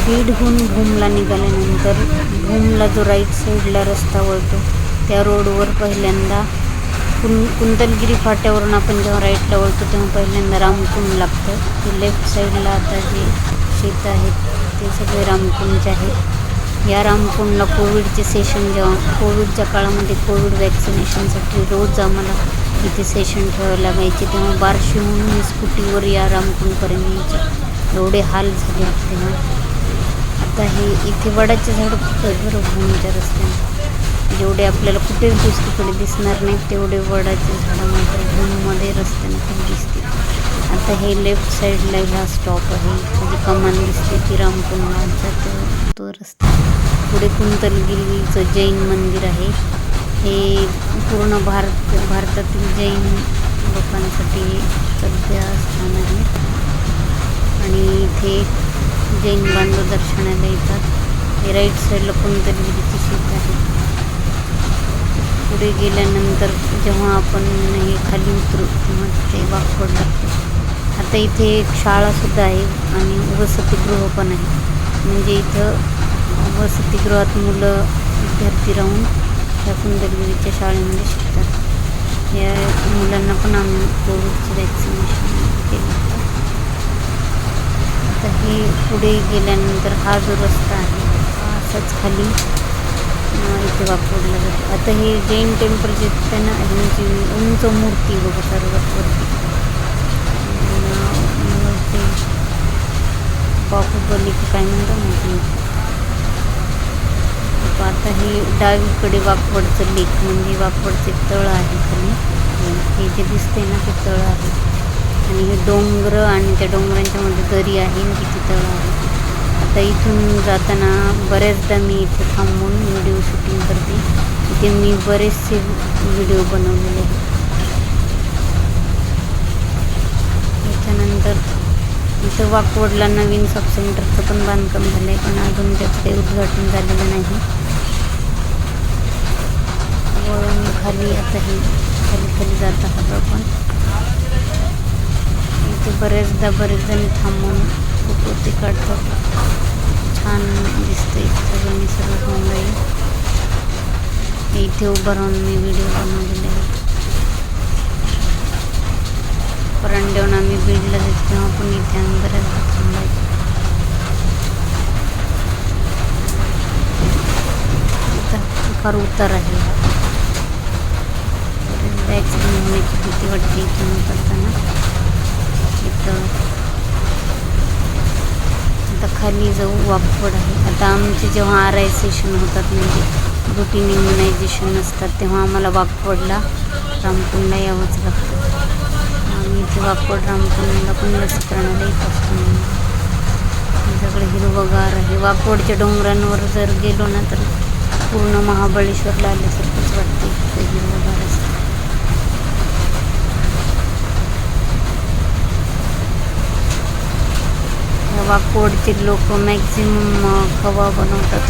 बीडहून भूमला निघाल्यानंतर भूमला जो राईट साईडला रस्ता वळतो त्या रोडवर पहिल्यांदा कुंतलगिरी फाट्यावरून आपण जेव्हा राईटला वळतो तेव्हा पहिल्यांदा रामकुंड लागतं. ते लेफ्ट साईडला आता जे शेत आहेत ते सगळे रामकुंडचे आहेत. या रामकुंडला कोविडचे सेशन जेव्हा कोविडच्या काळामध्ये कोविड वॅक्सिनेशनसाठी रोज आम्हाला इथे सेशन ठेवावे लागायचे तेव्हा बार्शीहून मी स्कूटीवर या रामकुंडपर्यंत यायचे. एवढे हाल झाले तेव्हा. आता हे इथे वडाचे झाडं खूप आहेत बरं भूमीच्या रस्त्याने. जेवढे आपल्याला कुठेच दुसरीकडे दिसणार नाही तेवढे वडाचे झाडं मात्र भूमीमध्ये रस्त्याने खूप दिसते. आता हे लेफ्ट साईडला ह्या स्टॉप आहे. जी कमान दिसते ती रामकुंडाचा तो रस्ता. पुढे कुंतलगिरीचं जैन मंदिर आहे. हे पूर्ण भारतातील जैन लोकांसाठी सध्या स्थान आहे आणि इथे जैन बांधव दर्शनाला येतात. हे राईट साईडला कुंतलगिरीची शेत आहे. पुढे गेल्यानंतर जेव्हा आपण हे खाली उतरू तेव्हा ते वाकड लागतं. आता इथे एक शाळासुद्धा आहे आणि वसतिगृह पण आहे. म्हणजे इथं वसतिगृहात मुलं विद्यार्थी राहून ह्या कुंतलगिरीच्या शाळेमध्ये शिकतात. या मुलांना पण आम्ही कोविडचं वॅक्सिनेशन केलं. आता हे पुढे गेल्यानंतर हा जो रस्ता आहे हा असाच खाली इथे वापरला जातो. आता हे जैन टेम्पलचे त्यांना ह्यांची उंच मूर्ती बघा सर्वात वरती. ते बाहुबली काय म्हणतात माहिती. आता हे डावीकडे वाकवडचं लेक म्हणजे वाकवडचे तळ आहे खाली. हे जे दिसते ना ते तळ आहे आणि हे डोंगर आणि त्या डोंगरांच्या मध्ये दरी आहे आणि तिथे तळ आहे. आता इथून जाताना बऱ्याचदा मी इथे थांबून व्हिडिओ शूटिंग करते. इथे मी बरेचसे व्हिडिओ बनवलेले आहेत. त्याच्यानंतर इथं वाकवडला नवीन सब सेंटरचं पण बांधकाम झालं आहे पण अजून त्याचं काही उद्घाटन झालेलं नाही. वळून खाली आता हे खाली जात आहात आपण. इथे बरेच जण थांबून फोटो ते काढतात. छान दिसतं इथे सगळं निसर्ग सौंदर्य. इथे उभं राहून मी व्हिडिओ बनवलेले आहेत. परांड्याहून आम्ही बीडला जायचो तेव्हा पण इथे आम्ही बऱ्याचदा थांबायचो. फार उतार आहे. ॲक्सिडेंट होण्याची भीती वाटते इथून उतरताना. इथं आता खाली जाऊ वाकवड आहे. आता आमचे जेव्हा RI सेशन होतात म्हणजे रुटीन इम्युनायझेशन असतात तेव्हा आम्हाला वाकवडला रामकुंडला यावंच लागतं. आम्ही इथे वाकवड रामकुंडला पण लसीकरणाला येत असतो. सगळं हिरवंगार आहे. वाकवडच्या डोंगरांवर जर गेलो ना तर पूर्ण महाबळेश्वरला आल्यासारखंच वाटते. इतकं हिरवंगार असतं. वाकवडचे लोक मॅक्झिमम खवा बनवतात.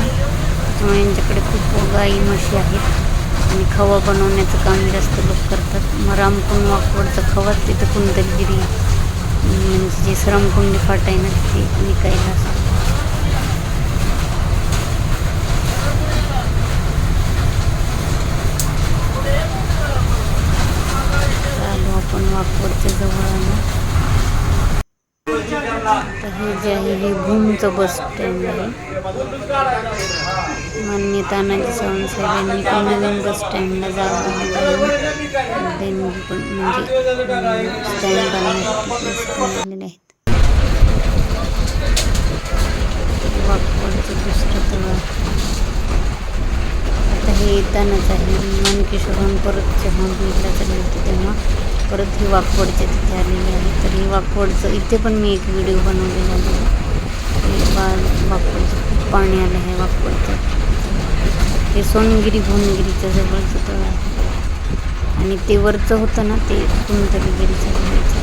त्यामुळे यांच्याकडे खूप गाई म्हशी आहेत आणि खवा बनवण्याचं काम जास्त लोक करतात. मग रामकुंड वाकवडचा खवाच तिथं कुंतलगिरी म्हणजे जे रामकुंडी फाटा आहे ना तिथे विकायला असतो. चालू आपण वाकवडच्या जवळ आलो. आता हे जे आहे हे भूमचं बस स्टँड आहे. माननीय तानाजी सावंत साहेब यांनी पण नवीन बस स्टँडला जागा देणगी पण म्हणजे स्टँड बांधण्यासाठी पैसे मिळालेले आहेत. वाकवडचं दुसरं तळ. आता हे येतानाच आहे. मनकेश्वरहून परत जेव्हा बीडला चालले होते तेव्हा परत ही वाकवडच्या तिथे आलेली आहे. तर ही वाकवडचं इथे पण मी एक व्हिडिओ बनवलेला आहे. वाकवडचं खूप पाणी आलं आहे वाकवडचं. हे सोनगिरी भुवनगिरीच्या जवळचं तळ आहे आणि ते वरचं होतं ना ते कुंतलगिरीच्या जवळचं.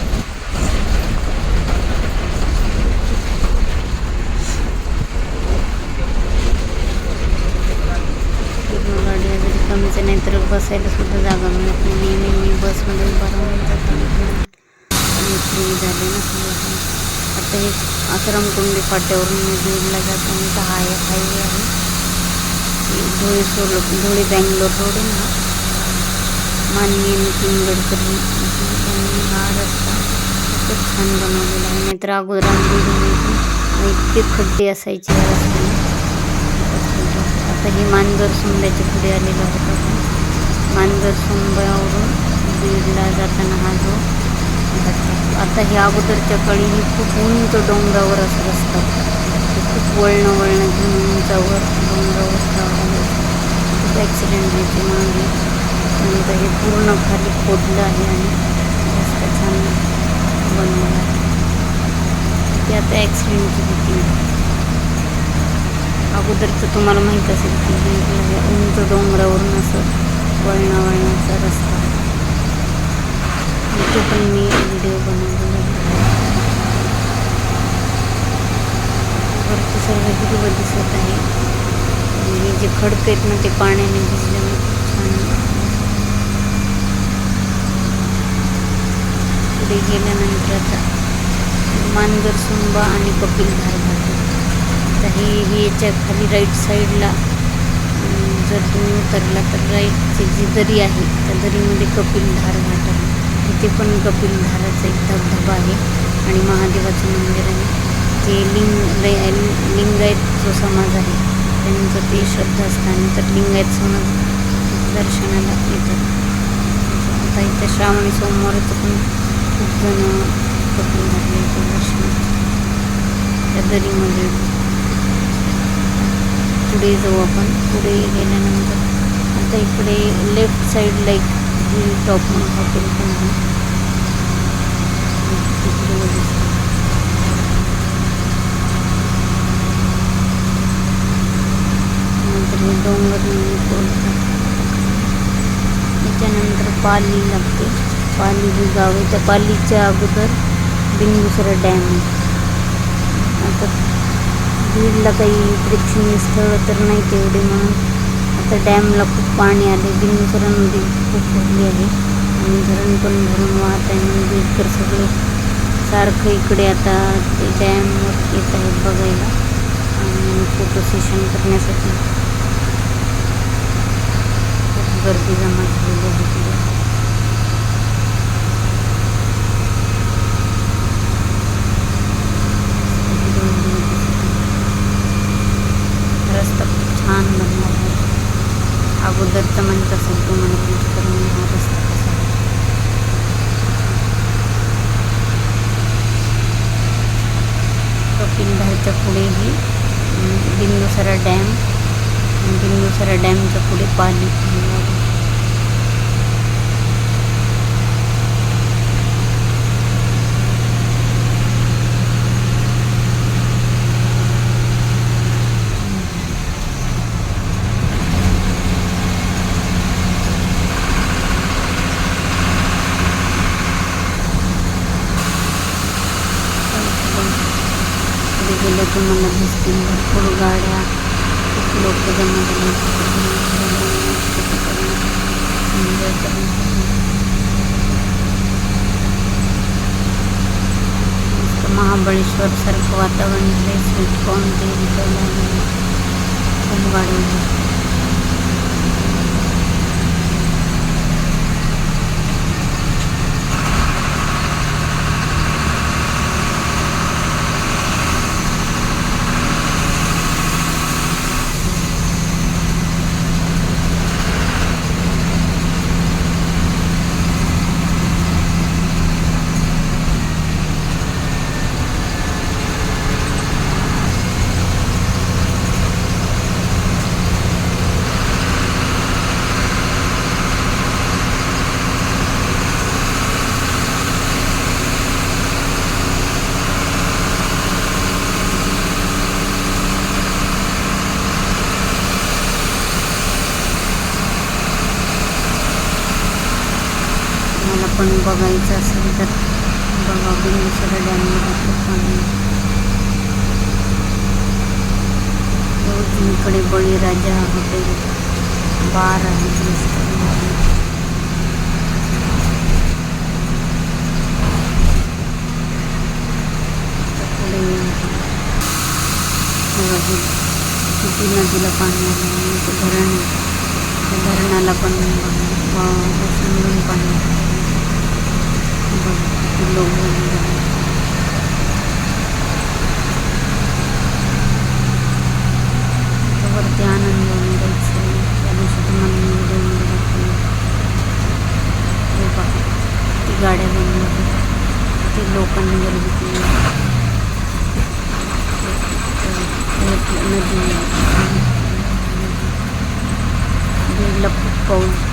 गाडी वगैरे कमीच नाही तर बसायला सुद्धा जागा मिळत नाही. नेहमी मी बसमध्ये उभा राहून जाताना फ्री झाले ना. तर हे आश्रमकुंडी फाट्यावरून बीडला जाताना तर हायवे आहे. धुळे बँगलोर रोड आहे ना. माननीय नितीन गडकरी यांनी हा रस्ता खूपच छान बनवलेला आहे. नाहीतर अगोदर इतके खड्डे असायचे या रस्त्याने. आता हे मांजर सोंब्याच्या पुढे आलेलं होतं. मांजर सोंब्यावरून बीडला जाताना हा जो आता हे अगोदरच्या काळी ही खूप उंच डोंगरावर असं रस्ता, खूप वळणं घेऊन उंचावर डोंगरावर जावं, खूप ॲक्सिडेंट व्हायचे. म्हणून नंतर हे पूर्ण खाली खोदलं आहे आणि रस्ता छान बनवला आहे. ते आता ॲक्सिडेंटची भीती नाही. अगोदरचं तुम्हाला माहीत असेल की उंच डोंगरावरून असं वळणाचा रस्ता, तो पण मी व्हिडिओ बनवलेला आहे. वरती सर्व हिरवं दिसत आहे. हे जे खडक आहेत ना ते पाण्याने भिजल्यामुळे खूप छान. पुढे गेल्यानंतर आता मांजरसुंबा आणि कपिलधार घाट. आता हे याच्या खाली राईट साईडला जर तुम्ही उतरला तर राईटची जी दरी आहे त्या दरीमध्ये कपिलधार घाट आहे. तिथे पण कपिलधाराचा एक धबधबा आहे आणि महादेवाचं मंदिर आहे. ते लिंगायत जो समाज आहे त्यांचं ते श्रद्धास्थान, तर लिंगायत समाज दर्शनाला येतात. आता इथं श्रावणी सोमवारचं पण खूप जण कपिलधारला येतात दर्शन. त्या दरीमध्ये पुढे जाऊ आपण. पुढे गेल्यानंतर आता इकडे लेफ्ट साईडला एक हिल टॉप म्हणून हॉटेल पण आहे. नंतर हे डोंगर बोलतात. त्याच्यानंतर पाली लागते. पाली ही गाव आहे. त्या पालीच्या अगोदर बिंदुसरा डॅम आहे. आता बीडला काही प्रेक्षणीय स्थळं तर नाही तेवढे, म्हणून आता डॅमला खूप पाणी आले. बिंदुसरा नदी खूप भरली आहे आणि धरण पण भरून वाहत आहे. म्हणून बीडकर सगळे सारखं इकडे आता ते डॅमवर येत आहेत बघायला आणि फोटो सेशन करण्यासाठी खूप गर्दी जमा झालेली आहे तिथे. रस्ता खूप छान बनला आहे. अगोदरचं म्हणत असेल तुम्हाला पुष्करून हा रस्ता कसा आहे. कपिलधारच्या पुढेही बिंदुसरा डॅम, बिंदुसरा डॅमच्या पुढे पाली. गेलं तुम्हाला दिसतील भरपूर गाड्या, खूप लोक जमा झाले. महाबळेश्वर सारखं वातावरण झालंय. स्वीट कॉर्न ते विकायला खूप गाड्या. पण बघायचं असेल तर बघा. बिंदुसरा डॅममध्ये खूप पाणी. इकडे बळीराजा हॉटेल बार आहे. तेव्हा किती नदीला पाणी आलं आणि ते धरण आहे, त्या धरणाला पण ओसंडून पाणी बघ किती लोक झाले. वरती आनंदाने जायचं. त्या दिवशी तुम्हाला मी व्हिडिओमध्ये दाखवलं. हे बघा ती गाड्या बनवली, ती लोकांनी गर्दी केली. नदी, खूप पाऊस